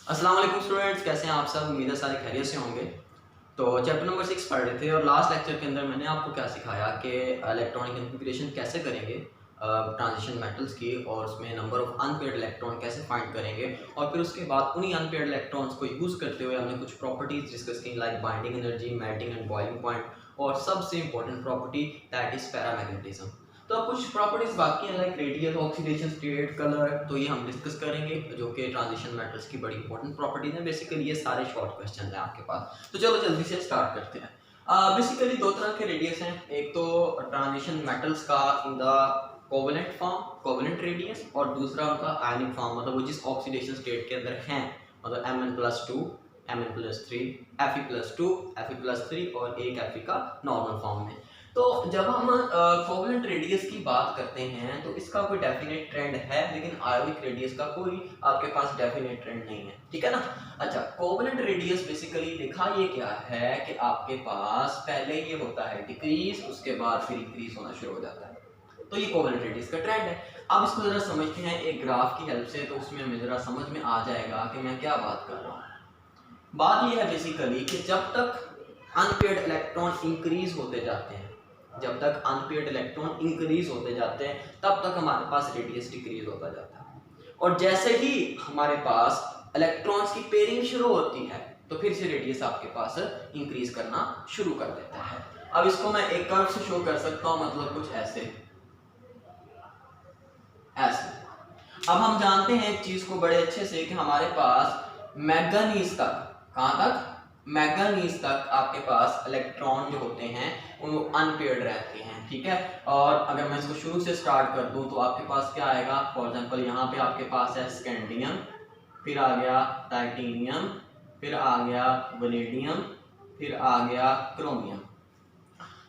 अस्सलाम वालेकुम स्टूडेंट्स, कैसे हैं आप सब। उम्मीद है सारे खैरियत से होंगे। तो चैप्टर नंबर 6 पढ़ रहे थे और लास्ट लेक्चर के अंदर मैंने आपको क्या सिखाया कि इलेक्ट्रॉनिक कॉन्फ़िगरेशन कैसे करेंगे ट्रांजिशन मेटल्स की, और उसमें नंबर ऑफ अनपेयर्ड इलेक्ट्रॉन कैसे फाइंड करेंगे, और फिर उसके बाद उन्हीं अनपेयर्ड इलेक्ट्रॉन्स को यूज़ करते हुए हमने कुछ प्रॉपर्टीज डिस्कस की, like binding energy, melting and boiling point, और सबसे important property that is paramagnetism. तो अब कुछ प्रॉपर्टीज बाकी हैं, like radial, oxidation state, colour, तो ये हम डिस्कस करेंगे जो कि ट्रांजिशन मेटल्स की बड़ी इंपॉर्टेंट प्रॉपर्टीज हैं। बेसिकली ये सारे शॉर्ट क्वेश्चन हैं आपके पास, तो चलो जल्दी से स्टार्ट करते हैं। बेसिकली दो तरह के रेडियस हैं, एक तो ट्रांजिशन मेटल्स का in the covalent form, covalent radius, और दूसरा उनका आयनिक फॉर्म, मतलब वो जिस ऑक्सीडेशन स्टेट के अंदर हैं, मतलब Mn+2, Mn+3, Fe+2, Fe+3 और एक Fe का नॉर्मल फॉर्म में। तो जब हम कोवेलेंट रेडियस की बात करते हैं तो इसका कोई डेफिनेट ट्रेंड है, लेकिन आयोनिक रेडियस का कोई आपके पास डेफिनेट ट्रेंड नहीं है, ठीक है ना। अच्छा, कोवेलेंट रेडियस बेसिकली लिखा ये क्या है कि आपके पास पहले ये होता है डिक्रीज, उसके बाद फिर इंक्रीज होना शुरू हो जाता है, तो ये कोवेलेंट रेडियस का ट्रेंड है। अब इसको जरा समझते हैं एक ग्राफ की हेल्प से, तो उसमें हमें जरा समझ में आ जाएगा कि मैं क्या बात कर रहा हूँ। बात ये है बेसिकली कि जब तक अनपेयर्ड इलेक्ट्रॉन इंक्रीज होते जाते हैं, जब तक अनपेयर्ड इलेक्ट्रॉन इंक्रीज होते जाते हैं तब तक हमारे पास रेडियस डिक्रीज होता जाता है, और जैसे ही हमारे पास इलेक्ट्रॉन्स की पेयरिंग शुरू होती है तो फिर से रेडियस आपके पास इंक्रीज करना शुरू कर देता है। अब इसको मैं एक कर्व से शो कर सकता हूं, मतलब कुछ ऐसे ऐसे। अब हम जानते हैं एक चीज को बड़े अच्छे से कि हमारे पास मैंगनीज तक, कहां तक, मैंगनीज तक आपके पास इलेक्ट्रॉन जो होते हैं वो अनपेयर्ड रहते हैं, ठीक है। और अगर मैं इसको शुरू से स्टार्ट कर दूं तो आपके पास क्या आएगा, फॉर एग्जांपल यहाँ पे आपके पास है स्कैंडियम, फिर आ गया टाइटेनियम, फिर आ गया वैनेडियम, फिर आ गया क्रोमियम।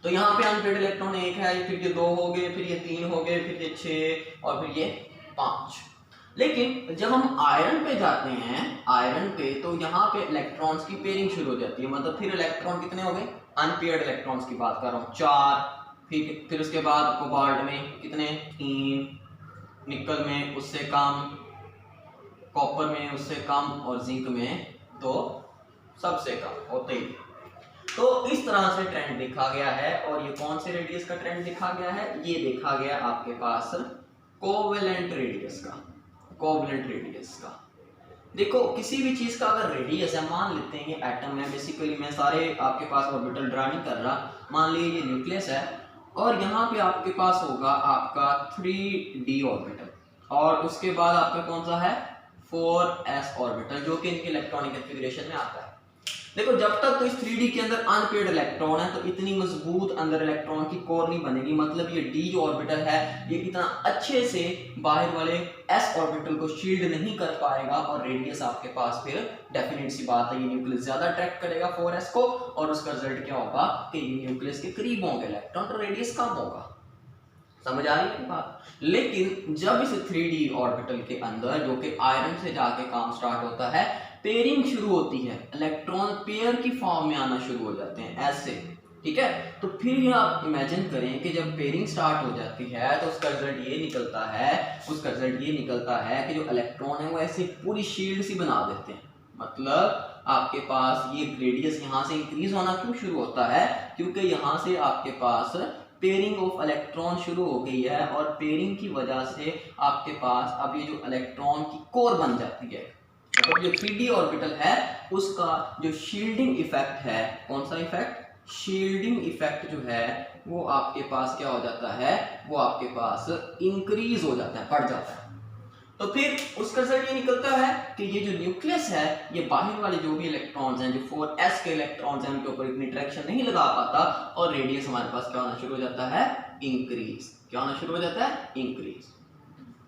तो यहाँ पे अनपेयर्ड इलेक्ट्रॉन एक है, फिर ये दो हो गए, फिर ये तीन हो गए, फिर ये 6 और फिर ये 5। लेकिन जब हम आयरन पे जाते हैं, आयरन पे, तो यहाँ पे इलेक्ट्रॉन्स की पेयरिंग शुरू हो जाती है, मतलब फिर इलेक्ट्रॉन कितने हो गए, अनपेयर्ड इलेक्ट्रॉन्स की बात कर रहा हूँ, 4, फिर उसके बाद कोबाल्ट में कितने, 3, निकल में उससे कम, कॉपर में उससे कम, और जिंक में तो सबसे कम होते ही। तो इस तरह से ट्रेंड देखा गया है, और ये कौन से रेडियस का ट्रेंड देखा गया है, ये देखा गया आपके पास कोवेलेंट रेडियस का, कोवेलेंट रेडियस का। देखो किसी भी चीज का अगर रेडियस है, मान लेते हैं ये एटम है, बेसिकली मैं सारे आपके पास ऑर्बिटल ड्रा नहीं कर रहा, मान लीजिए ये न्यूक्लियस है, और यहाँ पे आपके पास होगा आपका 3d ऑर्बिटल, और उसके बाद आपका कौन सा है, 4s ऑर्बिटल, जो कि इनके इलेक्ट्रॉनिक कॉन्फ़िगरेशन में आता है। देखो जब तक तो इस 3D के अंदर अनपेयर्ड इलेक्ट्रॉन है तो इतनी मजबूत अंदर इलेक्ट्रॉन की कोर नहीं बनेगी, मतलब ये d जो ऑर्बिटल है ये इतना अच्छे से बाहर वाले s ऑर्बिटल को शील्ड नहीं कर पाएगा, और रेडियस आपके पास फिर डेफिनेट सी बात है ये न्यूक्लियस ज्यादा अट्रैक्ट करेगा 4s को, और उसका रिजल्ट क्या होगा कि ये न्यूक्लियस के करीब होंगे इलेक्ट्रॉन, तो रेडियस कम होगा। समझ आ रही है बात। लेकिन जब इस 3D ऑर्बिटल के अंदर, जो कि आयरन से जाके काम स्टार्ट होता है, पेयरिंग शुरू होती है, इलेक्ट्रॉन पेयर की फॉर्म में आना शुरू हो जाते हैं ऐसे, ठीक है। तो फिर ये आप इमेजिन करें कि जब पेयरिंग स्टार्ट हो जाती है तो उसका रिजल्ट ये निकलता है, उसका रिजल्ट ये निकलता है कि जो इलेक्ट्रॉन है वो ऐसे पूरी शील्ड सी बना देते हैं, मतलब आपके पास ये रेडियस यहाँ से इंक्रीज होना क्यों शुरू होता है, क्योंकि यहाँ से आपके पास पेयरिंग ऑफ इलेक्ट्रॉन शुरू हो गई है, और पेयरिंग की वजह से आपके पास अब ये जो इलेक्ट्रॉन की कोर बन जाती है, मतलब जो 3D ऑर्बिटल है उसका जो शील्डिंग इफेक्ट है, कौन सा इफेक्ट, शील्डिंग इफेक्ट जो है वो आपके पास क्या हो जाता है, वो आपके पास इंक्रीज हो जाता है, बढ़ जाता है। तो फिर उसका रिजल्ट ये निकलता है कि ये जो न्यूक्लियस है ये बाहर वाले जो भी इलेक्ट्रॉन्स हैं, जो 4s के इलेक्ट्रॉन्स हैं, उनके ऊपर इतनी ट्रैक्शन नहीं लगा पाता, और रेडियस हमारे पास क्या होना शुरू हो जाता है, इंक्रीज। क्या होना शुरू हो जाता है, इंक्रीज।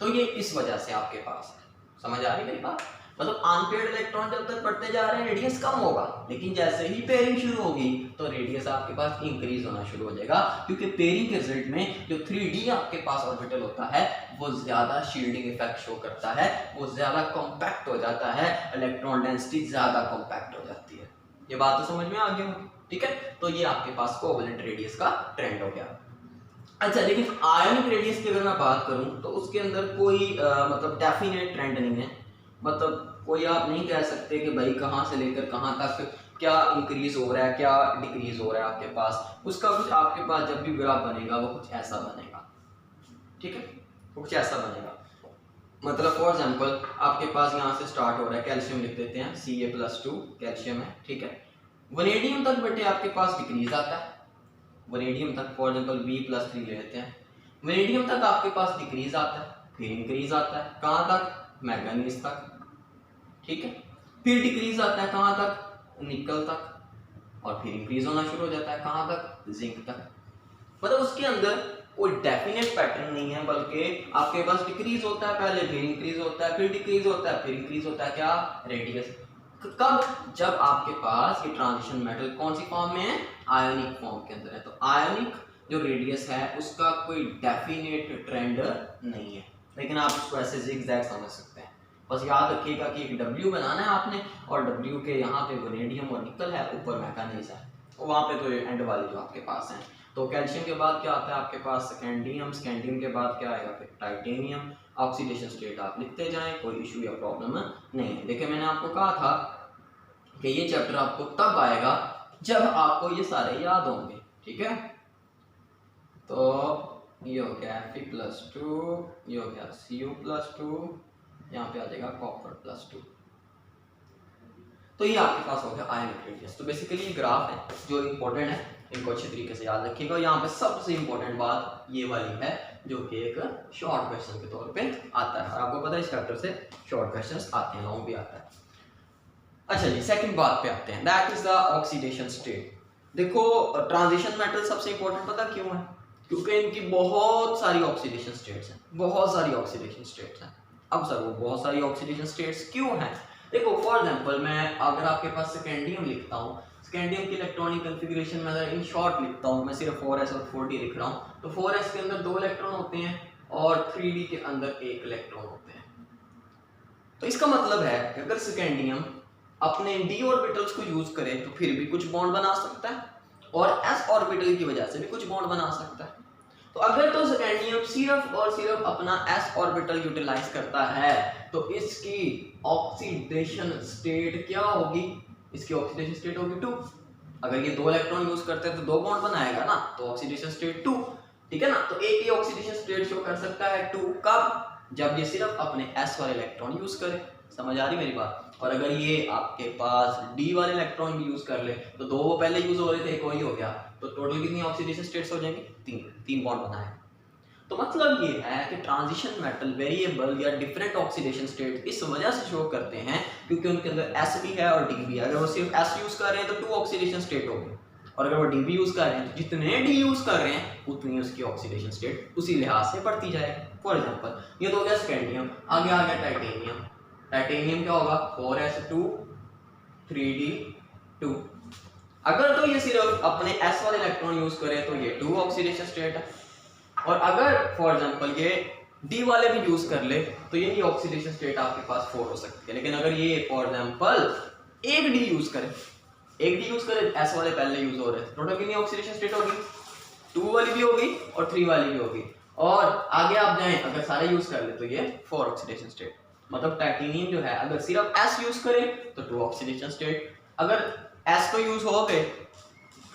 तो ये इस वजह से आपके पास है। समझ आ रही मेरी बात, मतलब अनपेयर्ड इलेक्ट्रॉन जब तक बढ़ते जा रहे हैं रेडियस कम होगा, लेकिन जैसे ही पेयरिंग शुरू होगी तो रेडियस आपके पास इंक्रीज होना शुरू हो जाएगा, क्योंकि पेयरिंग के रिजल्ट में जो 3D आपके पास ऑर्बिटल होता है वो ज्यादा शील्डिंग इफेक्ट शो करता है, वो ज्यादा कॉम्पैक्ट हो जाता है, इलेक्ट्रॉन डेंसिटी ज्यादा कॉम्पैक्ट हो जाती है। ये बात तो समझ में आ गई होगी, ठीक है। तो ये आपके पास कोवेलेंट रेडियस का ट्रेंड हो गया। अच्छा, लेकिन आयोनिक रेडियस की अगर मैं बात करूं तो उसके अंदर कोई मतलब डेफिनेट ट्रेंड नहीं है, मतलब कोई आप नहीं कह सकते कि भाई कहाँ से लेकर कहाँ तक क्या इंक्रीज हो रहा है क्या डिक्रीज हो रहा है आपके पास, उसका कुछ आपके पास जब भी ग्राफ बनेगा वो कुछ ऐसा बनेगा, ठीक है, कुछ ऐसा बनेगा। मतलब फॉर एग्जांपल आपके पास यहाँ से स्टार्ट हो रहा है, कैल्शियम लिख देते हैं Ca+2 कैल्शियम है, ठीक है, वनेडियम तक बेटे आपके पास डिक्रीज आता है, वनेडियम तक फॉर एग्जांपल B+3 ले लेते हैं, वनेडियम तक आपके पास डिक्रीज आता है, फिर इंक्रीज आता है कहाँ तक, मैंगनीज तक, ठीक है, फिर डिक्रीज आता है कहाँ तक, निकल तक, और फिर इंक्रीज होना शुरू हो जाता है कहाँ तक, जिंक तक। मतलब उसके अंदर कोई डेफिनेट पैटर्न नहीं है, बल्कि आपके पास डिक्रीज होता है पहले, फिर इंक्रीज होता है, फिर डिक्रीज होता है, फिर इंक्रीज होता है, क्या, रेडियस। कब, जब आपके पास ये ट्रांजिशन मेटल कौन सी फॉर्म में है, आयोनिक फॉर्म के अंदर है। तो आयोनिक जो रेडियस है उसका कोई डेफिनेट ट्रेंड नहीं है, लेकिन आप उसको ऐसे जिगजैग समझ सकते हैं। बस याद रखिएगा कि एक डब्ल्यू बनाना है आपने, और डब्ल्यू के यहाँ पे वनेडियम और निकल है, ऊपर मैंगनीज है, वहाँ पे तो एंड वाली जो आपके पास है। तो कैल्शियम के बाद क्या आता है आपके पास, स्कैंडियम, स्कैंडियम के बाद क्या आएगा फिर टाइटेनियम। ऑक्सीडेशन स्टेट आप लिखते जाएं, कोई इशू या प्रॉब्लम नहीं है। देखिए मैंने आपको कहा था कि ये चैप्टर आपको तब आएगा जब आपको ये सारे याद होंगे, ठीक है। तो ये हो गया Fe+2, ये हो गया Cu+2, यहाँ पे आ जाएगा Copper+2। तो ये आपके पास हो गया आयनिक रेडियस। तो बेसिकली ये ग्राफ है जो इम्पोर्टेंट है, इनको अच्छे तरीके से याद रखिएगा। यहाँ पे सबसे इम्पोर्टेंट बात ये वाली है जो कि एक शॉर्ट क्वेश्चन के तौर पे आता है, और आपको पता है इस चैप्टर से शॉर्ट क्वेश्चंस आते हैं, लॉन्ग भी आता है। अच्छा जी, सेकंड बात पे आते हैं, that is the oxidation state. देखो ट्रांजिशन मेटल सबसे इंपॉर्टेंट पता क्यों है, क्योंकि इनकी बहुत सारी ऑक्सीडेशन स्टेट्स हैं, बहुत सारी ऑक्सीडेशन स्टेट्स हैं। अब सर वो बहुत सारी ऑक्सीडेशन स्टेट्स क्यों हैं, देखो फॉर एग्जांपल मैं अगर आपके पास स्कैंडियम लिखता हूँ, स्कैंडियम की इलेक्ट्रॉनिक कॉन्फ़िगरेशन में अगर इन शॉर्ट लिखता हूँ, मैं सिर्फ 4s और 4d लिख रहा हूँ, तो 4s के अंदर 2 इलेक्ट्रॉन होते हैं और 3d के अंदर 1 इलेक्ट्रॉन होते हैं। तो इसका मतलब है कि अगर स्कैंडियम अपने d ऑर्बिटल्स को यूज करे तो फिर भी कुछ बॉन्ड बना सकता है, और s ऑर्बिटल की वजह से भी कुछ बॉन्ड बना सकता है। तो अगर तो स्कैंडियम सिर्फ और सिर्फ अपना s ऑर्बिटल यूटिलाइज करता है तो इसकी ऑक्सीडेशन स्टेट क्या होगी, इसकी ऑक्सीडेशन स्टेट होगी 2। अगर ये 2 इलेक्ट्रॉन यूज करते हैं तो 2 बॉन्ड बनाएगा ना, तो ऑक्सीडेशन स्टेट 2, ठीक है ना। तो एक ही ऑक्सीडेशन स्टेट शो कर सकता है 2, कब, जब ये सिर्फ अपने s वाले इलेक्ट्रॉन यूज करे। समझ आ रही मेरी बात। और अगर ये आपके पास d वाले इलेक्ट्रॉन भी यूज कर ले तो 2 वो पहले यूज हो रहे थे, एक वही हो गया, तो टोटल कितनी ऑक्सीडेशन स्टेट्स हो जाएंगी, 3 बॉन्ड बनाए। तो मतलब ये है कि ट्रांजिशन मेटल वेरिएबल या डिफरेंट ऑक्सीडेशन स्टेट इस वजह से शो करते हैं क्योंकि उनके अंदर s भी है और d भी है। अगर वो सिर्फ s यूज कर रहे हैं तो 2 ऑक्सीडेशन स्टेट होगी, और अगर वो d भी यूज कर रहे हैं तो जितने d यूज कर रहे हैं उतनी उसकी ऑक्सीडेशन स्टेट उसी लिहाज से बढ़ती जाएगी। फॉर एग्जांपल ये तो हो गया स्कैंडियम, आगे आ गया टाइटेनियम। टाइटेनियम क्या होगा, 4s2 3d2। अगर तो ये सिर्फ अपने s वाले इलेक्ट्रॉन यूज करे तो ये 2 ऑक्सीडेशन स्टेट है, और अगर फॉर एग्जांपल ये d वाले भी यूज कर ले तो ये ऑक्सीडेशन स्टेट आपके पास 4 हो सकती है। लेकिन अगर ये फॉर एग्जांपल एक d यूज करे, s वाले पहले यूज हो रहे थे, टोटल कितनी ऑक्सीडेशन स्टेट होगी, 2 वाली भी होगी और 3 वाली भी होगी। और आगे आप जाएं अगर सारे यूज कर ले तो ये 4 ऑक्सीडेशन स्टेट। मतलब टाइटेनियम जो है अगर सिर्फ s यूज करे तो 2 ऑक्सीडेशन स्टेट, अगर s को यूज हो गए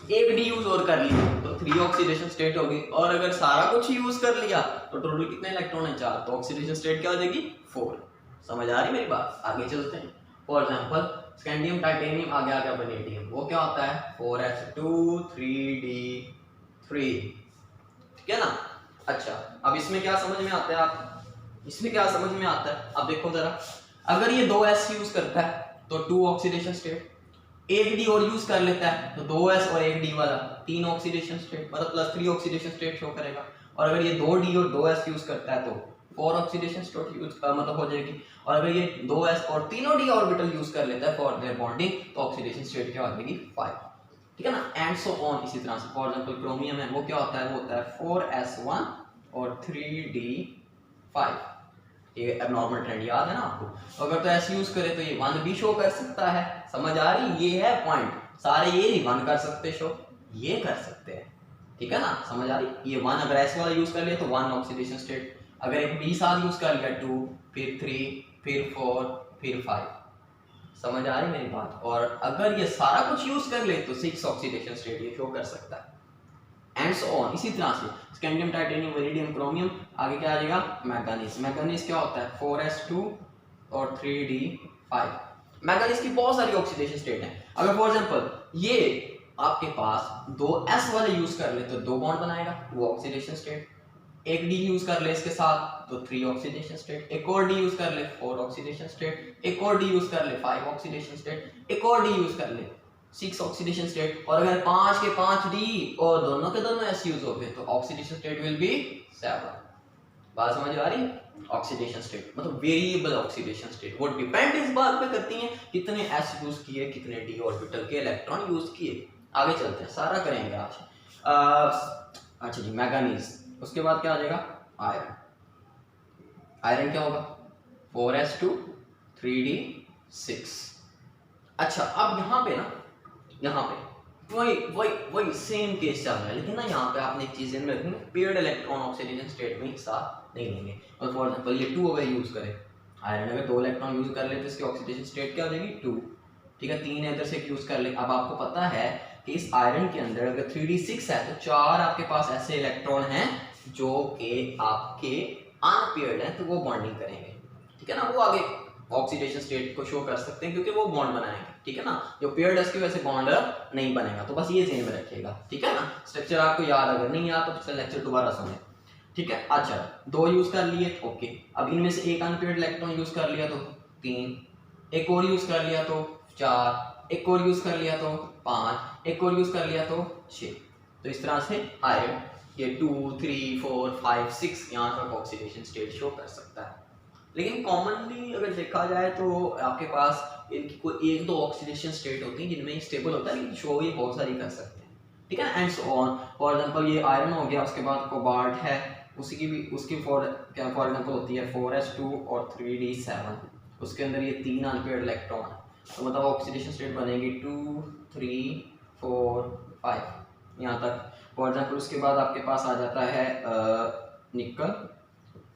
एक d यूज और कर लिया तो 3 ऑक्सीडेशन स्टेट होगी, और अगर सारा कुछ यूज कर लिया तो टोटल कितने इलेक्ट्रॉन है, 4, तो ऑक्सीडेशन स्टेट क्या हो जाएगी, 4। समझ आ रही मेरी बात। आगे चलते हैं। फॉर एग्जांपल स्कैंडियम टाइटेनियम, आगे आ गया वनेडियम, वो क्या होता है 4s2 3d3, ठीक है ना। अच्छा अब इसमें क्या समझ में आता है, आप इसमें क्या समझ में आता है, अब देखो जरा, अगर ये 2s यूज करता है तो 2 ऑक्सीडेशन स्टेट, एक डी और यूज कर लेता है तो 2s और एक डी वाला 3 ऑक्सीडेशन स्टेट, मतलब +3 ऑक्सीडेशन स्टेट शो करेगा। और अगर ये 2d और 2s यूज करता है तो 4 ऑक्सीडेशन स्टेट यूज मतलब हो जाएगी। और अगर ये 2s और तीनों d ऑर्बिटल यूज कर लेता है फॉर देयर बॉन्डिंग तो ऑक्सीडेशन स्टेट क्या हो जाएगी, 5, ठीक है ना। And so on. इसी तरह से फॉर एग्जांपल क्रोमियम है, वो क्या होता है, वो होता है 4s1 और 3d5। ये एबनॉर्मल ट्रेंड याद है ना आपको। अगर तो s यूज करे तो ये 1 भी शो कर सकता है। समझ आ रही, ये है पॉइंट। सारे ये नहीं 1 कर सकते शो, ये कर सकते हैं, ठीक है ना। समझ आ रही, ये 1 अगर s वाला यूज कर लिया तो 1 ऑक्सीडेशन स्टेट, अगर एक d साथ यूज कर लिया 2 फिर 3 फिर 4, फिर 5। समझ आ रही मेरी बात? और अगर ये सारा कुछ यूज कर ले तो 6 ऑक्सीडेशन स्टेट ये शो कर सकता है एंड सो ऑन। इसी तरह से स्कैंडियम, टाइटेनियम, वेरिडियम, क्रोमियम, आगे क्या आ जाएगा मैंगनीज। मैंगनीज क्या होता है 4s2 और 3d5। मैंगनीज की बहुत सारी ऑक्सीडेशन स्टेट है। अगर फॉर एग्जांपल ये आपके पास 2s वाले यूज कर ले तो 2 बॉन्ड बनाएगा, 2 ऑक्सीडेशन स्टेट। एक डी यूज कर ले इसके साथ तो 3 ऑक्सीडेशन स्टेट। एक और डी यूज कर ले 4 ऑक्सीडेशन स्टेट। एक और डी यूज कर ले 5 ऑक्सीडेशन स्टेट। एक और डी यूज कर ले 6 ऑक्सीडेशन स्टेट। और अगर 5 के 5 डी और दोनों के दोनों एस यूज हो गए तो ऑक्सीडेशन स्टेट विल बी 7। बात समझ आ रही है? ऑक्सीडेशन स्टेट मतलब वेरिएबल ऑक्सीडेशन स्टेट, वो डिपेंड इस बात पे करती है कितने एस यूज किए, कितने डी ऑर्बिटल के इलेक्ट्रॉन यूज किए। आगे चलते हैं, सारा करेंगे आज। अच्छा जी, मैंगनीज। उसके बाद क्या आ जाएगा आयरन। आयरन क्या होगा 4s2 3d6। अच्छा, अब यहाँ पे ना, यहाँ पे वही सेम केस चल रहा है, लेकिन ना यहाँ पे आपने एक चीज में रखनी, पेयर्ड इलेक्ट्रॉन ऑक्सीडेशन स्टेट में हिस्सा नहीं लेंगे। और फॉर एग्जांपल ये 2 अगर यूज करें, आयरन अगर 2 इलेक्ट्रॉन यूज कर ले तो इसकी ऑक्सीडेशन स्टेट क्या हो जाएगी 2। ठीक है, 3 इधर से यूज कर ले। अब आपको पता है कि इस आयरन के अंदर अगर 3d6 है तो 4 आपके पास ऐसे इलेक्ट्रॉन हैं जो कि आपके अनपेयर्ड हैं, तो वो बॉन्डिंग करेंगे। ठीक है ना, वो आगे ऑक्सीडेशन स्टेट को शो कर सकते हैं क्योंकि वो बॉन्ड बनाएंगे। ठीक है ना, जो पेयर्ड है उसकी वजह से बॉन्ड नहीं बनेगा। तो बस ये ध्यान में रखिएगा। ठीक है ना, स्ट्रक्चर आपको याद, अगर नहीं याद तो पिछला लेक्चर दोबारा सुने। ठीक है, अच्छा 2 यूज कर लिए, ओके। अब इनमें से एक अनपेयर्ड इलेक्ट्रॉन यूज कर लिया तो 3, एक और यूज कर लिया तो 4, एक और यूज कर लिया तो 5, एक और यूज कर लिया तो 6। तो इस तरह से आयरन ये 2, 3, 4, 5, 6 यहाँ तक ऑक्सीडेशन स्टेट शो कर सकता है। लेकिन कॉमनली अगर देखा जाए तो आपके पास इनकी कोई 1-2 ऑक्सीडेशन स्टेट होती है जिनमें स्टेबल होता है, लेकिन शो ये बहुत सारी कर सकते हैं। ठीक है ना, and so on. For example ये आयरन हो गया, उसके बाद कोबाल्ट है, उसकी फॉर एग्जांपल होती है 4s2 और 3d7। उसके अंदर ये 3 अनपेयर्ड इलेक्ट्रॉन, तो मतलब ऑक्सीडेशन स्टेट बनेगी 2, 3, 4, 5 यहाँ तक। फॉर एग्जांपल उसके बाद आपके पास आ जाता है निकल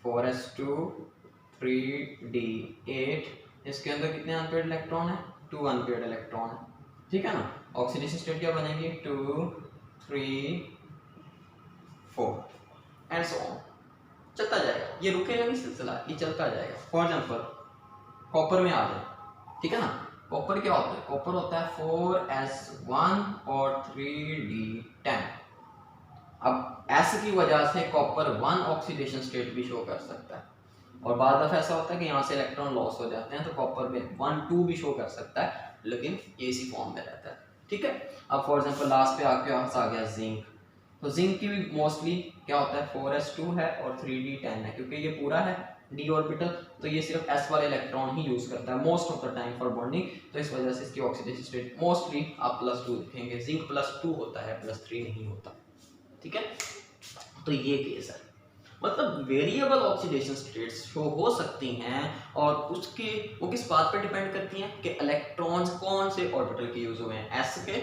4s2 3d8। इसके अंदर कितने अनपेयर्ड इलेक्ट्रॉन है 2 अनपेयर्ड इलेक्ट्रॉन है। ठीक है ना, ऑक्सीडेशन स्टेट क्या बनेगी 2, 3, 4 एंड सो ऑन। चलता जाएगा, ये रुकेगा नहीं सिलसिला, ये चलता जाएगा। फॉर एग्जांपल कॉपर में आ जाए। ठीक है ना, कॉपर क्या होता है, कॉपर होता है 4s1 और 3d10। अब S की वजह से कॉपर 1 ऑक्सीडेशन स्टेट भी शो कर सकता है, और बाद दफा ऐसा होता है कि यहाँ से इलेक्ट्रॉन लॉस हो जाते हैं तो कॉपर में 1, 2 भी शो कर सकता है, लेकिन ये इसी फॉर्म में रहता है। ठीक है, अब फॉर एग्जांपल लास्ट पे आपके पास आ गया जिंक। तो जिंक की भी मोस्टली क्या होता है 4s2 है और 3d10 है, क्योंकि ये पूरा है d ऑर्बिटल, तो ये सिर्फ s वाले इलेक्ट्रॉन ही यूज करता है most of the time for bonding. तो इस वजह से इसकी ऑक्सीडेशन स्टेट मोस्टली आप +2 दिखेंगे, जिंक +2 होता है, +3 नहीं होता। ठीक है, तो ये केस है, मतलब वेरिएबल ऑक्सीडेशन स्टेट्स शो हो सकती हैं, और उसकी वो किस बात पे डिपेंड करती हैं कि इलेक्ट्रॉन्स कौन से ऑर्बिटल के यूज हुए हैं, s के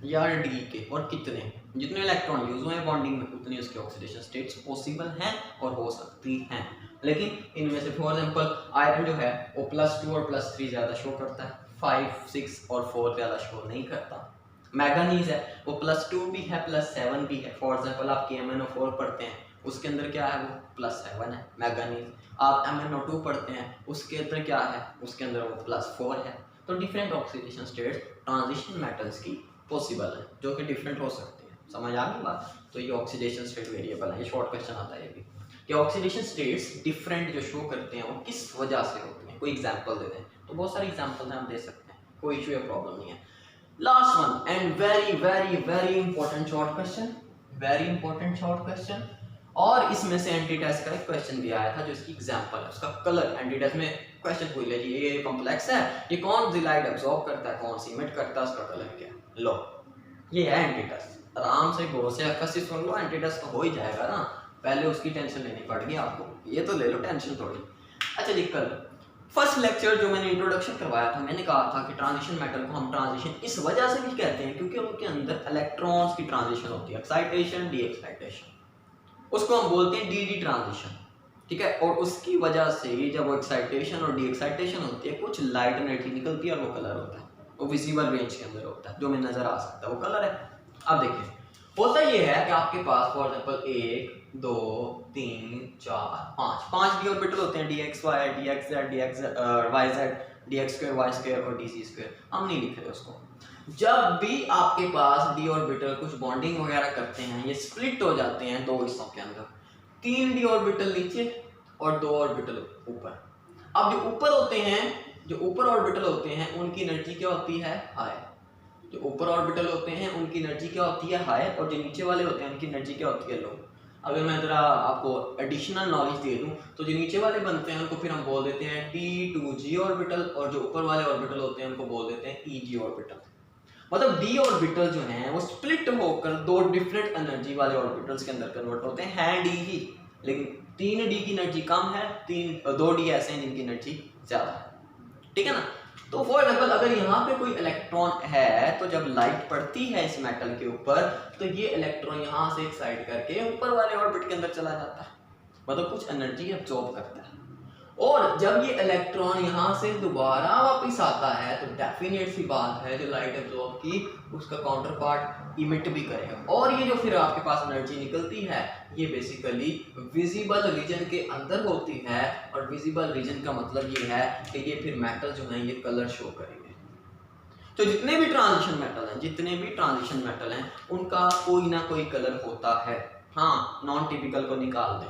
या d के, और कितने। जितने इलेक्ट्रॉन यूज हुए हैं बॉन्डिंग में उतनी उसकी ऑक्सीडेशन स्टेट्स पॉसिबल हैं और हो सकती हैं। लेकिन इनमें से फॉर एग्जांपल आयरन जो है वो +2 और +3 ज़्यादा शो करता है, 5, 6 और 4 ज़्यादा शो नहीं करता। मैंगनीज है वो +2 भी है, +7 भी है। फॉर एग्जांपल आप KMnO4 पढ़ते हैं, उसके अंदर क्या है वो +7 है मैंगनीज। आप MnO2 पढ़ते हैं, उसके अंदर क्या है, उसके अंदर वो +4 है। तो different oxidation states transition metals की पॉसिबल है, जो कि डिफरेंट हो सकते हैं। समझ आ गई बात? तो ये ऑक्सीडेशन स्टेट वेरिएबल है। ये शॉर्ट क्वेश्चन आता है ये भी कि ऑक्सीडेशन स्टेट्स डिफरेंट जो शो करते हैं वो किस वजह से होते हैं, कोई एग्जांपल दे दें। तो बहुत सारे एग्जांपल्स हम दे सकते हैं, कोई इशू या प्रॉब्लम नहीं है। Last one and very very very important short question, very important short question. और इसमें से एंटी टेस्ट का एक क्वेश्चन भी आया था जो इसकी एग्जांपल है, उसका कलर एंटी टेस्ट में क्वेश्चन पूछ लीजिए, ये कॉम्प्लेक्स है, ये कौन सी लाइट एब्जॉर्ब करता है, कौन सी इमिट करता है, उसका कलर क्या है। लो ये है एंटी टेस्ट, आराम से गौर से अक्सी सुन लो, एंटी टेस्ट तो हो ही जाएगा ना, पहले उसकी टेंशन लेनी पड़ेगी आपको, ये तो ले लो टेंशन थोड़ी। अच्छा जी, कल फर्स्ट लेक्चर जो मैंने इंट्रोडक्शन करवाया था, मैंने कहा था कि ट्रांजिशन मेटल को हम ट्रांजिशन इस वजह से भी कहते हैं क्योंकि उनके अंदर इलेक्ट्रॉन्स की ट्रांजिशन होती है, एक्साइटेशन डी एक्साइटेशन, उसको हम बोलते हैं डी ट्रांजिशन। ठीक है, और उसकी वजह से जब वो एक्साइटेशन और डी एक्साइटेशन होती है कुछ लाइट एनर्जी निकलती है और वो कलर होता है, वो विजिबल रेंज के अंदर होता है, जो में नजर आ सकता है वो कलर है। अब देखिए होता ये है कि आपके पास फॉर एग्जाम्पल 1 2 3 4 5 डी ऑर्बिटल होते हैं, D X Y, D X Z, D X Y Z, D X square Y square और डी सी स्क्वायर। हम नहीं लिख रहे उसको। जब भी आपके पास डी ऑर्बिटल कुछ बॉन्डिंग वगैरह करते हैं, ये स्प्लिट हो जाते हैं दो हिस्सों के अंदर, 3 डी ऑर्बिटल नीचे और 2 ऑर्बिटल ऊपर। अब जो ऊपर होते हैं, जो ऊपर ऑर्बिटल होते हैं उनकी एनर्जी क्या होती है, हाई। जो ऊपर ऑर्बिटल होते हैं उनकी एनर्जी क्या होती है, हाई, और जो नीचे वाले होते हैं उनकी एनर्जी क्या होती है, लो। अगर मैं जरा आपको एडिशनल नॉलेज दे दूं तो जो नीचे वाले बनते हैं उनको फिर हम बोल देते हैं T2G ऑर्बिटल, और जो ऊपर वाले ऑर्बिटल होते हैं उनको बोल देते हैं EG ऑर्बिटल। मतलब डी ऑर्बिटल जो हैं वो स्प्लिट होकर दो डिफरेंट एनर्जी वाले ऑर्बिटल्स के अंदर कन्वर्ट होते हैं डी ही, लेकिन 3D की एनर्जी कम है, 2D ऐसे हैं जिनकी एनर्जी ज्यादा है, ठीक है ना। तो फॉर एग्जाम्पल अगर यहाँ पे कोई इलेक्ट्रॉन है तो जब लाइट पड़ती है इस मेटल के ऊपर तो ये इलेक्ट्रॉन यहाँ से एक्साइट करके ऊपर वाले ऑर्बिट के अंदर चला जाता है, मतलब कुछ एनर्जी एब्जॉर्ब करता है। और जब ये इलेक्ट्रॉन यहाँ से दोबारा वापस आता है तो डेफिनेट सी बात है जो लाइट एब्जॉर्ब की उसका काउंटर पार्ट इमिट भी करेगा, और ये जो फिर आपके पास एनर्जी निकलती है ये बेसिकली विजिबल रीजन के अंदर होती है, और विजिबल रीजन का मतलब ये है कि ये फिर मेटल जो है ये कलर शो करेंगे। तो जितने भी ट्रांजिशन मेटल हैं उनका कोई ना कोई कलर होता है। हाँ, नॉन टिपिकल को निकाल दें,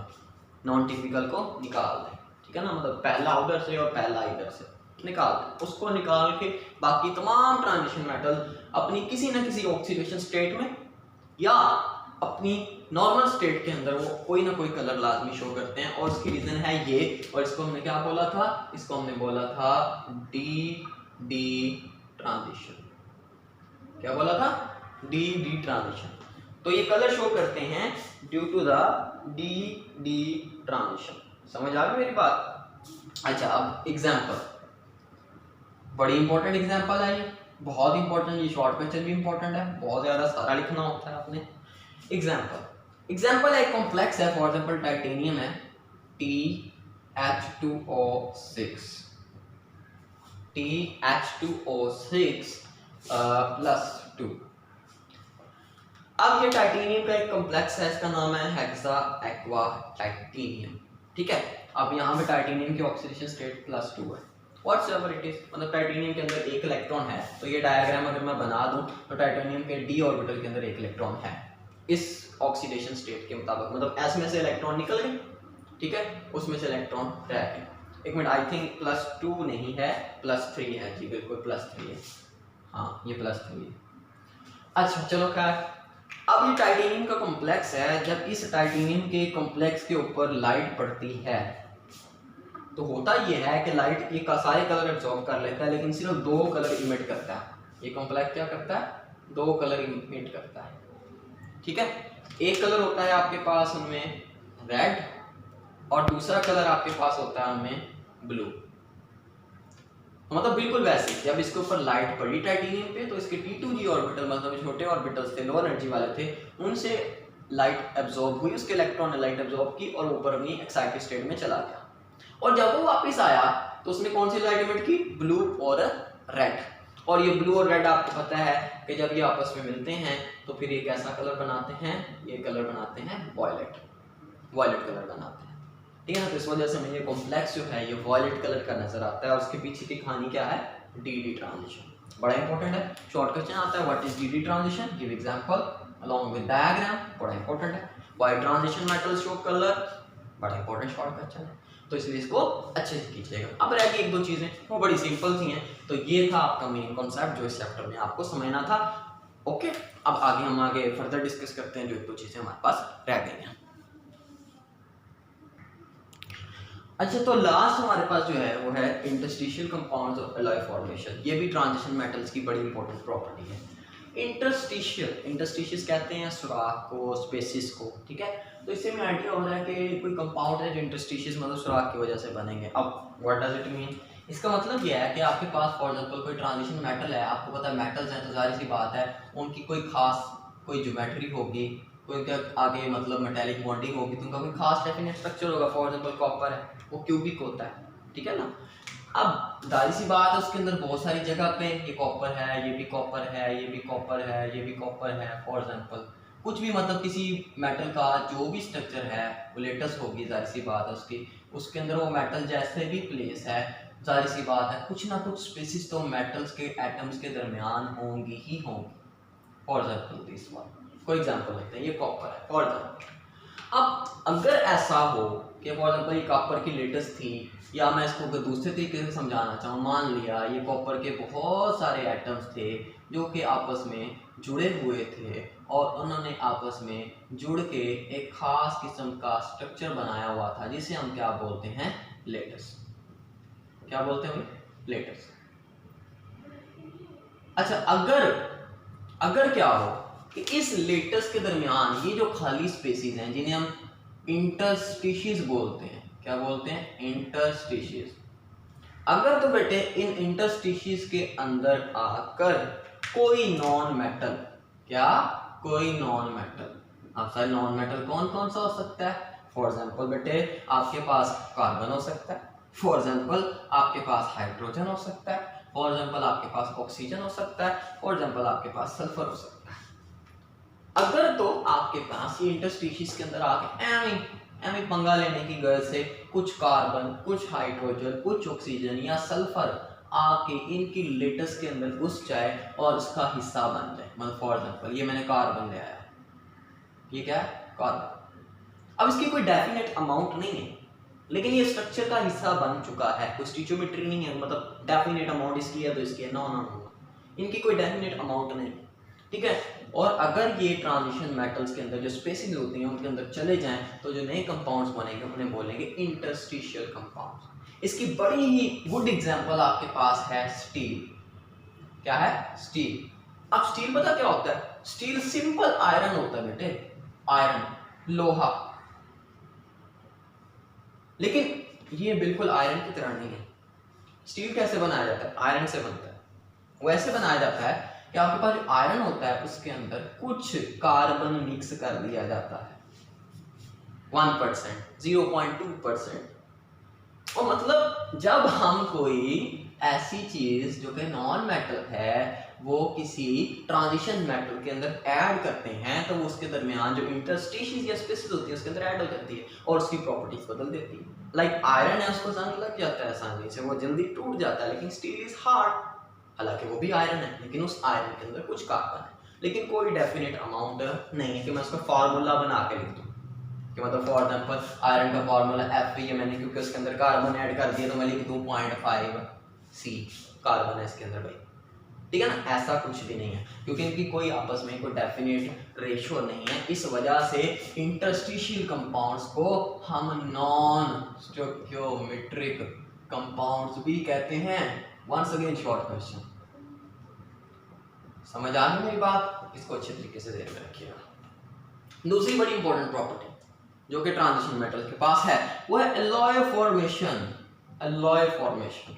ठीक है ना, मतलब पहला उधर से और पहला इधर से निकाल दें, उसको निकाल के बाकी तमाम ट्रांजिशन मेटल अपनी किसी ना किसी ऑक्सीडेशन स्टेट में या अपनी नॉर्मल स्टेट के अंदर वो कोई ना कोई कलर लाजमी शो करते हैं, और उसकी रीजन है ये, और इसको हमने क्या बोला था, इसको हमने बोला था डी ट्रांजिशन। क्या बोला था, डी ट्रांजिशन। तो ये कलर शो करते हैं due to the D transition. समझ आ गई मेरी बात। अच्छा, अब एग्जाम्पल, बड़ी इंपॉर्टेंट एग्जाम्पल है ये, बहुत इंपॉर्टेंट, ये शॉर्ट क्वेश्चन भी इंपॉर्टेंट है, बहुत ज्यादा सारा लिखना होता है आपने। एग्जाम्पल एक कॉम्प्लेक्स है, फॉर एग्जाम्पल टाइटेनियम है TH2O6 +2। अब ये टाइटेनियम का एक कॉम्प्लेक्स है, इसका नाम है हेक्सा एक्वा टाइटेनियम, ठीक है। अब यहाँ पे टाइटेनियम की ऑक्सीडेशन स्टेट +2 है, व्हाटसएवर इट इज, मतलब टाइटेनियम के अंदर एक इलेक्ट्रॉन है। तो ये डायग्राम अगर मैं बना दूं तो टाइटेनियम के डी ऑर्बिटल के अंदर एक इलेक्ट्रॉन है इस ऑक्सीडेशन स्टेट के मुताबिक, मतलब एस में से इलेक्ट्रॉन निकल गए, ठीक है, उसमें से इलेक्ट्रॉन रह गए। एक मिनट, आई थिंक +2 नहीं है, +3 है जी, बिल्कुल +3 है, हाँ ये +3 है। अच्छा चलो खैर, अब ये टाइटेनियम का कॉम्प्लेक्स है, जब इस टाइटेनियम के कॉम्प्लेक्स के ऊपर लाइट पड़ती है तो होता ये है कि लाइट ये सारे कलर एब्जॉर्ब कर लेता है, लेकिन सिर्फ 2 कलर इमिट करता है। ये कॉम्प्लेक्स क्या करता है, 2 कलर इमिट करता है, ठीक है। एक कलर होता है आपके पास उनमें रेड, और दूसरा कलर आपके पास होता है उनमें ब्लू। मतलब बिल्कुल वैसे जब इसके ऊपर लाइट पड़ी टाइटेनियम पे तो इसके T2G ऑर्बिटल, मतलब छोटे ऑर्बिटल्स थे, लो एनर्जी वाले थे, उनसे लाइट एब्जॉर्ब हुई, उसके इलेक्ट्रॉन ने लाइट एब्जॉर्ब की और ऊपर अपनी एक्साइटेड स्टेट में चला गया। और जब वो वापस आया तो उसने कौन सी लाइट इमिट की, ब्लू और रेड। और ये ब्लू और रेड आपको पता है कि जब ये आपस में मिलते हैं तो फिर ये कैसा कलर बनाते हैं, ये कलर बनाते हैं वॉयलेट कलर बनाते हैं, ठीक है ना। तो इस वजह से हमें ये कॉम्प्लेक्स जो है ये वॉयलेट कलर का नजर आता है, और उसके पीछे की कहानी क्या है, डी ट्रांजिशन। बड़ा इंपॉर्टेंट है, शॉर्ट क्वेश्चन आता है, what is D transition, give example along with diagram, बड़ा इंपॉर्टेंट है। Why transition metal show colour, बड़ा इंपॉर्टेंट शॉर्ट क्वेश्चन है, तो इसलिए इसको अच्छे से कीजिएगा। अब रह गई 1-2 चीजें, वो बड़ी सिंपल सी हैं। तो ये था आपका मेन कॉन्सेप्ट जो इस चैप्टर में आपको समझना था। ओके, अब हम आगे फर्दर डिस्कस करते हैं जो 1-2 चीजें हमारे पास रह गई हैं। अच्छा, तो लास्ट हमारे पास जो है वो है interstitial compounds of alloy formation. ये भी ट्रांजिशन मेटल्स की बड़ी इंपॉर्टेंट प्रॉपर्टी है। इंटरस्टिशियस कहते हैं सुराख को, स्पेसिस को, ठीक है। तो इससे में आइडिया हो रहा है कि कोई कंपाउंड है जो इंटरस्टिशियस मतलब सुराख की वजह से बनेंगे। अब व्हाट डज इट मीन, इसका मतलब यह है कि आपके पास फॉर एग्जांपल कोई ट्रांजिशन मेटल है, आपको पता है मेटल्स हैं तो जाहिर सी बात है उनकी कोई खास कोई ज्योमेट्री होगी, कोई क्या आगे मतलब मेटेलिक बॉन्डिंग होगी तो उनका कोई खास डेफिनेट स्ट्रक्चर होगा। फॉर एग्जांपल कॉपर है, वो क्यूबिक होता है, ठीक है ना। अब जाहिर सी बात है उसके अंदर बहुत सारी जगह पे ये कॉपर है, ये भी कॉपर है, ये भी कॉपर है, ये भी कॉपर है। फॉर एग्जांपल कुछ भी मतलब किसी मेटल का जो भी स्ट्रक्चर है वो लेटेस्ट होगी, जाहिर सी बात है उसकी, उसके अंदर वो मेटल जैसे भी प्लेस है, जाहिर सी बात है कुछ ना कुछ स्पेसिस तो मेटल्स के एटम्स के दरमियान होंगी ही होंगी। फॉर एग्जांपल दिस वन, कोई एग्जांपल लेते हैं, ये कॉपर है फॉर एग्जांपल। अब अगर ऐसा हो कि फॉर एग्जांपल ये कॉपर की लेटेस्ट थी, या मैं इसको अगर दूसरे तरीके से समझाना चाहूँ, मान लिया ये कॉपर के बहुत सारे एटम्स थे जो कि आपस में जुड़े हुए थे और उन्होंने आपस में जुड़ के एक खास किस्म का स्ट्रक्चर बनाया हुआ था जिसे हम क्या बोलते हैं, लेटेस्ट। क्या बोलते हैं, लेटेस्ट। अच्छा, अगर क्या हो कि इस लेटेस्ट के दरमियान ये जो खाली स्पेसिस हैं जिन्हें हम इंटरस्टिशियस बोलते हैं, क्या बोलते हैं, इंटरस्टिशियस। अगर तो बेटे इन इंटरस्टिशियस के अंदर आकर कोई नॉन मेटल, क्या, कोई नॉन मेटल, अब सर नॉन मेटल कौन कौन सा हो सकता है। फॉर एग्जांपल बेटे आपके पास कार्बन हो सकता है, फॉर एग्जांपल आपके पास हाइड्रोजन हो सकता है, फॉर एग्जांपल आपके पास ऑक्सीजन हो सकता है, फॉर एग्जांपल आपके पास सल्फर हो सकता है। अगर तो आपके पास ये इंटरस्टिशियस के अंदर आके एवं पंगा लेने की गर्ज से कुछ कार्बन, कुछ हाइड्रोजन, कुछ ऑक्सीजन या सल्फर आके इनकी लेटेस्ट के अंदर घुस जाए और उसका हिस्सा बन जाए, मतलब फॉर एग्जांपल ये मैंने कार्बन ले आया, ये क्या है, कार्बन। अब इसकी कोई डेफिनेट अमाउंट नहीं है लेकिन ये स्ट्रक्चर का हिस्सा बन चुका है, कोई स्टिचोमेट्री नहीं है, मतलब डेफिनेट अमाउंट इसकी है तो इसकी है, नो नो नो, इनकी कोई डेफिनेट अमाउंट नहीं है, ठीक है। और अगर ये ट्रांजिशन मेटल्स के अंदर जो स्पेसिस होती हैं उनके अंदर चले जाएं तो जो नए कंपाउंड्स बनेंगे उन्हें बोलेंगे इंटरस्टिशियल कंपाउंड्स। इसकी बड़ी ही गुड एग्जांपल आपके पास है स्टील। क्या है, स्टील। अब स्टील पता क्या होता है, स्टील सिंपल आयरन होता है बेटे, आयरन, लोहा, लेकिन ये बिल्कुल आयरन की तरह नहीं है। स्टील कैसे बनाया जाता है, आयरन से बनता है। वो ऐसे बनाया जाता है कि आपके पास जो आयरन होता है उसके अंदर कुछ कार्बन मिक्स कर दिया जाता है, 1%, 0.2%। और मतलब जब हम कोई ऐसी चीज जो कि नॉन मेटल है वो किसी ट्रांजिशन मेटल के अंदर ऐड करते हैं तो वो उसके दरमियान जो इंटरस्टिशियस या स्पेसिस होती है उसके अंदर ऐड हो जाती है और उसकी प्रॉपर्टीज बदल देती है। लाइक आयरन है, उसको जंग लग जाता है आसानी से, वो जल्दी टूट जाता है, लेकिन स्टील इज हार्ड, हालांकि वो भी आयरन है लेकिन उस आयरन के अंदर कुछ कार्बन है, लेकिन कोई डेफिनेट अमाउंट नहीं है कि मैं उसका फार्मूला बना के लिख दूं कि मतलब फॉर एग्जांपल आयरन का फार्मूला Fe है, मैंने क्योंकि उसके अंदर कार्बन ऐड कर दिया तो मैं लिख दूं 0.5 C कार्बन है इसके अंदर भाई, ठीक है ना। ऐसा कुछ भी नहीं है क्योंकि इनकी कोई आपस में कोई डेफिनेट रेशियो नहीं है। इस वजह से इंटरस्टिशियल कंपाउंड्स को हम नॉन स्टोइकियोमेट्रिक कंपाउंड्स भी कहते हैं। वंस अगेन शॉर्ट क्वेश्चन, समझ आ गई मेरी बात, इसको अच्छे तरीके से ध्यान में रखिएगा। दूसरी बड़ी इंपॉर्टेंट प्रॉपर्टी जो कि ट्रांजिशन मेटल के पास है वो है एलॉय फॉर्मेशन। एलॉय फॉर्मेशन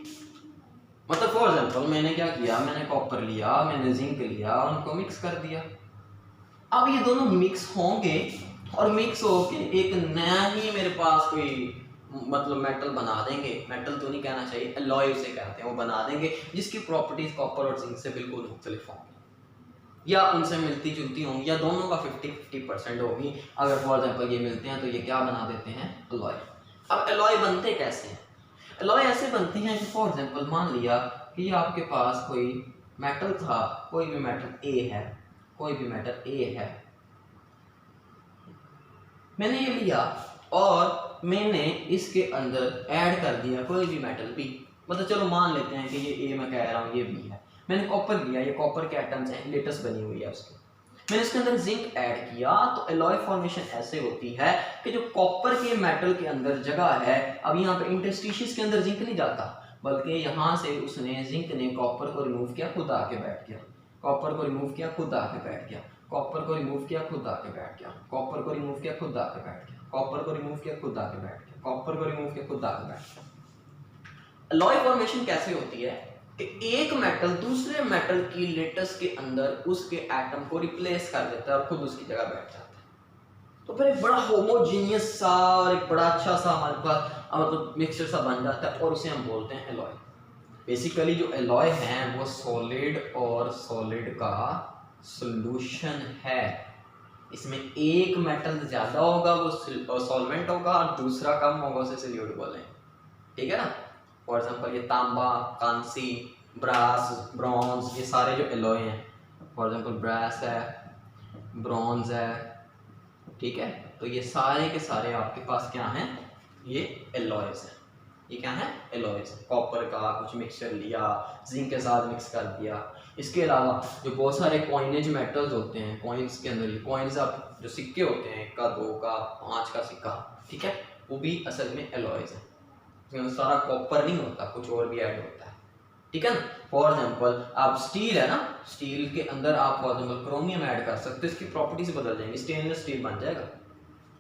मतलब फॉर एग्जांपल मैंने क्या किया, मैंने कॉपर लिया, मैंने जिंक लिया, उनको मिक्स कर दिया। अब ये दोनों मिक्स होंगे और मिक्स होके एक नया ही मेरे पास कोई मतलब मेटल बना देंगे, मेटल तो नहीं कहना चाहिए, एलॉय उसे कहते हैं, वो बना देंगे जिसकी प्रॉपर्टीज कॉपर और जिंक से बिल्कुल मुख्तलिफ होंगी या उनसे मिलती जुलती होंगी या दोनों का 50-50% होगी। अगर फॉर एग्जांपल ये मिलते हैं तो ये क्या बना देते हैं, एलॉय। अब एलॉय बनते कैसे हैं, एलॉय ऐसे बनते हैं कि फॉर एग्जांपल मान लिया कि ये आपके पास कोई मेटल था, कोई भी मेटल ए है, कोई भी मेटल ए है, मैंने ये लिया और मैंने इसके अंदर ऐड कर दिया कोई भी मेटल बी, मतलब चलो मान लेते हैं कि ये ए मैं कह रहा हूँ ये बी है। मैंने कॉपर लिया, ये कॉपर के एटम्स हैं, लेटेस्ट बनी हुई है उसकी, मैंने इसके अंदर जिंक ऐड किया तो एलॉय फॉर्मेशन ऐसे होती है कि जो कॉपर के मेटल के अंदर जगह है, अब यहाँ पे इंटरस्टिशियस के अंदर जिंक नहीं जाता बल्कि यहाँ से उसने जिंक ने कॉपर को रिमूव किया, खुद आके बैठ गया, कॉपर को रिमूव किया, खुद आके बैठ गया, कॉपर को रिमूव किया, खुद आके बैठ गया, कॉपर को रिमूव किया, खुद आके बैठ गया, कॉपर को रिमूव किया, खुद आके बैठ गया, कॉपर को रिमूव किया, खुद आके बैठ गया। एलॉय फॉर्मेशन कैसे होती है कि एक मेटल दूसरे मेटल की लेटेस्ट के अंदर उसके एटम को रिप्लेस कर देता है और खुद उसकी जगह बैठ जाता है। तो फिर एक बड़ा होमोजीनियस सा और एक बड़ा अच्छा सा हमारे पास मतलब मिक्सचर सा बन जाता है और उसे हम बोलते हैं एलॉय। बेसिकली जो एलॉय है वो सॉलिड और सॉलिड का सॉल्यूशन है। इसमें एक मेटल ज़्यादा होगा वो सॉल्वेंट होगा और दूसरा कम होगा उसे सॉल्यूट बोलेंगे, ठीक है ना। फॉर एग्जांपल ये तांबा, कांसी, ब्रास, ब्रॉन्ज, ये सारे जो एलॉय हैं, फॉर एग्जांपल ब्रास है, ब्रॉन्ज है, ठीक है। तो ये सारे के सारे आपके पास क्या हैं, ये एलॉयज हैं। ये क्या है, एलॉयज। कॉपर का कुछ मिक्सचर लिया, जिंक के साथ मिक्स कर दिया। इसके अलावा जो बहुत सारे कॉइनेज मेटल्स होते हैं, कॉइन्स के अंदर, ये कॉइन्स आप जो सिक्के होते हैं 1 का 2 का 5 का सिक्का, ठीक है, वो भी असल में एलॉयज है। इसमें सारा कॉपर नहीं होता, कुछ और भी ऐड होता है, ठीक है ना। फॉर एग्जाम्पल आप स्टील है ना, स्टील के अंदर आप फॉर एग्जाम्पल क्रोमियम ऐड कर सकते हो, इसकी प्रॉपर्टीज बदल जाएंगी, स्टेनलेस स्टील बन जाएगा,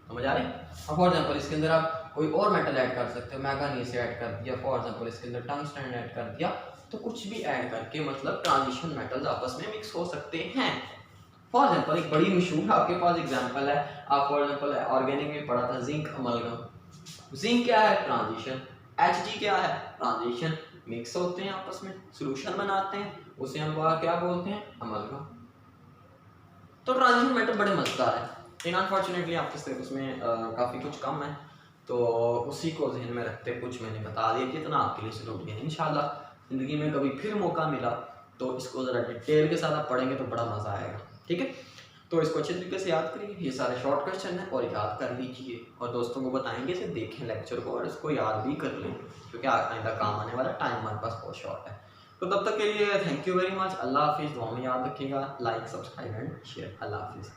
समझ आ रहे हैं। अब फॉर एग्जाम्पल इसके अंदर आप कोई और मेटल ऐड कर सकते हो, मैंगनीज ऐड कर दिया, फॉर एग्जाम्पल इसके अंदर टंगस्टन ऐड कर दिया, तो कुछ भी ऐड करके मतलब ट्रांजिशन मेटल्स आपस में मिक्स हो सकते हैं। फॉर एग्जाम्पल एक बड़ी मशहूर आपके पास एग्जाम्पल है, आप फॉर एग्जाम्पल ऑर्गेनिक में पढ़ा था जिंक अमलगम। जिंक क्या है, ट्रांजिशन। Hg क्या है, ट्रांजिशन। मिक्स होते हैं आपस में, सोल्यूशन बनाते हैं, उसे हम क्या बोलते हैं, अमलगम। तो ट्रांजिशन मेटल बड़े मजेदार है, लेकिन अनफॉर्चुनेटली आपके सिलेबस में काफ़ी कुछ कम है, तो उसी को जहन में रखते कुछ मैंने बता दिया कि इतना आपके लिए जरूरी है। इंशाल्लाह ज़िंदगी में कभी फिर मौका मिला तो इसको ज़रा डिटेल के साथ आप पढ़ेंगे तो बड़ा मज़ा आएगा, ठीक है। तो इसको अच्छे तरीके से याद करिए, ये सारे शॉर्ट क्वेश्चन हैं और याद कर लीजिए और दोस्तों को बताएंगे, इसे देखें लेक्चर को और इसको याद भी कर लें, क्योंकि आइंदा काम आने वाला टाइम हमारे पास बहुत शॉर्ट है। तो तब तक के लिए थैंक यू वेरी मच। अल्लाह हाफिज़, दुआ में याद रखिएगा, लाइक सब्सक्राइब एंड शेयर। अल्लाह हाफिज़।